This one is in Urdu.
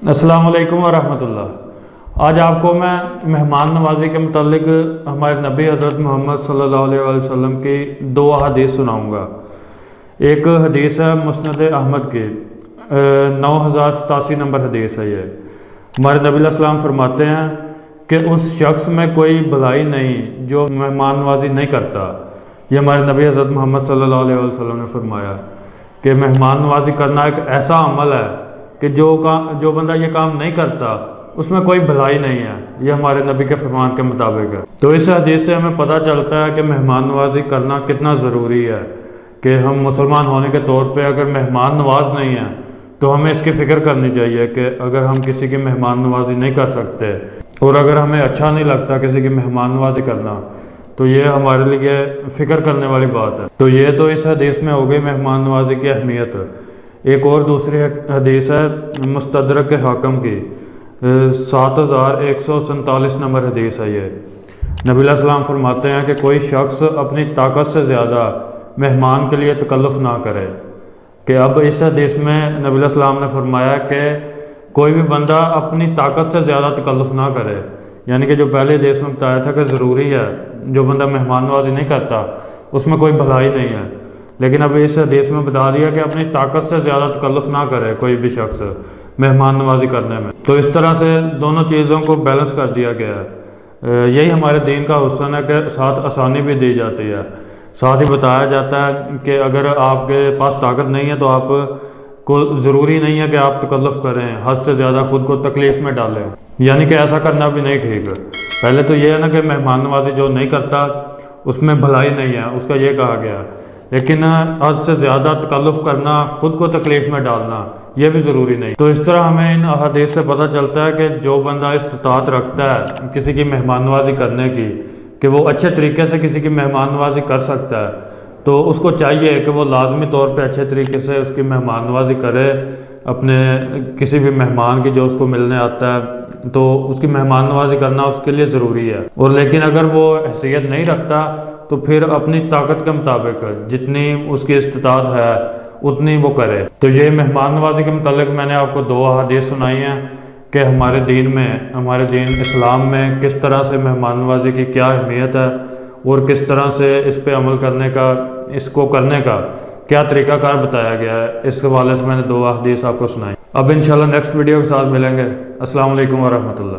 السلام علیکم ورحمۃ اللہ۔ آج آپ کو میں مہمان نوازی کے متعلق ہمارے نبی حضرت محمد صلی اللہ علیہ وآلہ وسلم کی دو حدیث سناؤں گا۔ ایک حدیث ہے مسند احمد کی 9087 نمبر حدیث ہے۔ یہ ہمارے نبی علیہ السلام فرماتے ہیں کہ اس شخص میں کوئی بھلائی نہیں جو مہمان نوازی نہیں کرتا۔ یہ ہمارے نبی حضرت محمد صلی اللہ علیہ وآلہ وسلم نے فرمایا کہ مہمان نوازی کرنا ایک ایسا عمل ہے کہ جو بندہ یہ کام نہیں کرتا اس میں کوئی بھلائی نہیں ہے۔ یہ ہمارے نبی کے فرمان کے مطابق ہے۔ تو اس حدیث سے ہمیں پتہ چلتا ہے کہ مہمان نوازی کرنا کتنا ضروری ہے، کہ ہم مسلمان ہونے کے طور پہ اگر مہمان نواز نہیں ہیں تو ہمیں اس کی فکر کرنی چاہیے کہ اگر ہم کسی کی مہمان نوازی نہیں کر سکتے اور اگر ہمیں اچھا نہیں لگتا کسی کی مہمان نوازی کرنا تو یہ ہمارے لیے فکر کرنے والی بات ہے۔ تو یہ تو اس حدیث میں ہو گئی مہمان نوازی کی اہمیت۔ ایک اور دوسری حدیث ہے مستدرک حاکم کی 7147 نمبر حدیث ہے۔ یہ نبی علیہ السلام فرماتے ہیں کہ کوئی شخص اپنی طاقت سے زیادہ مہمان کے لیے تکلف نہ کرے۔ کہ اب اس حدیث میں نبی علیہ السلام نے فرمایا کہ کوئی بھی بندہ اپنی طاقت سے زیادہ تکلف نہ کرے، یعنی کہ جو پہلے حدیث میں بتایا تھا کہ ضروری ہے جو بندہ مہمان نوازی نہیں کرتا اس میں کوئی بھلائی نہیں ہے، لیکن اب اس حدیث میں بتا دیا کہ اپنی طاقت سے زیادہ تکلف نہ کرے کوئی بھی شخص مہمان نوازی کرنے میں۔ تو اس طرح سے دونوں چیزوں کو بیلنس کر دیا گیا ہے۔ یہی ہمارے دین کا حسن ہے کہ ساتھ آسانی بھی دی جاتی ہے، ساتھ ہی بتایا جاتا ہے کہ اگر آپ کے پاس طاقت نہیں ہے تو آپ کو ضروری نہیں ہے کہ آپ تکلف کریں، حد سے زیادہ خود کو تکلیف میں ڈالیں، یعنی کہ ایسا کرنا بھی نہیں ٹھیک ہے۔ پہلے تو یہ ہے نا کہ مہمان نوازی جو نہیں کرتا اس میں بھلائی نہیں ہے، اس کا یہ کہا گیا، لیکن حد سے زیادہ تکلف کرنا، خود کو تکلیف میں ڈالنا، یہ بھی ضروری نہیں۔ تو اس طرح ہمیں ان احادیث سے پتہ چلتا ہے کہ جو بندہ استطاعت رکھتا ہے کسی کی مہمان نوازی کرنے کی، کہ وہ اچھے طریقے سے کسی کی مہمان نوازی کر سکتا ہے، تو اس کو چاہیے کہ وہ لازمی طور پہ اچھے طریقے سے اس کی مہمان نوازی کرے اپنے کسی بھی مہمان کی جو اس کو ملنے آتا ہے، تو اس کی مہمان نوازی کرنا اس کے لیے ضروری ہے۔ اور لیکن اگر وہ حیثیت نہیں رکھتا تو پھر اپنی طاقت کے مطابق جتنی اس کی استطاعت ہے اتنی وہ کرے۔ تو یہ مہمان نوازی کے متعلق میں نے آپ کو دو احادیث سنائی ہیں کہ ہمارے دین اسلام میں کس طرح سے مہمان نوازی کی کیا اہمیت ہے اور کس طرح سے اس پہ عمل کرنے کا، اس کو کرنے کا کیا طریقہ کار بتایا گیا ہے۔ اس حوالے سے میں نے دو احادیث آپ کو سنائی۔ اب انشاءاللہ نیکسٹ ویڈیو کے ساتھ ملیں گے۔ السلام علیکم ورحمۃ اللہ۔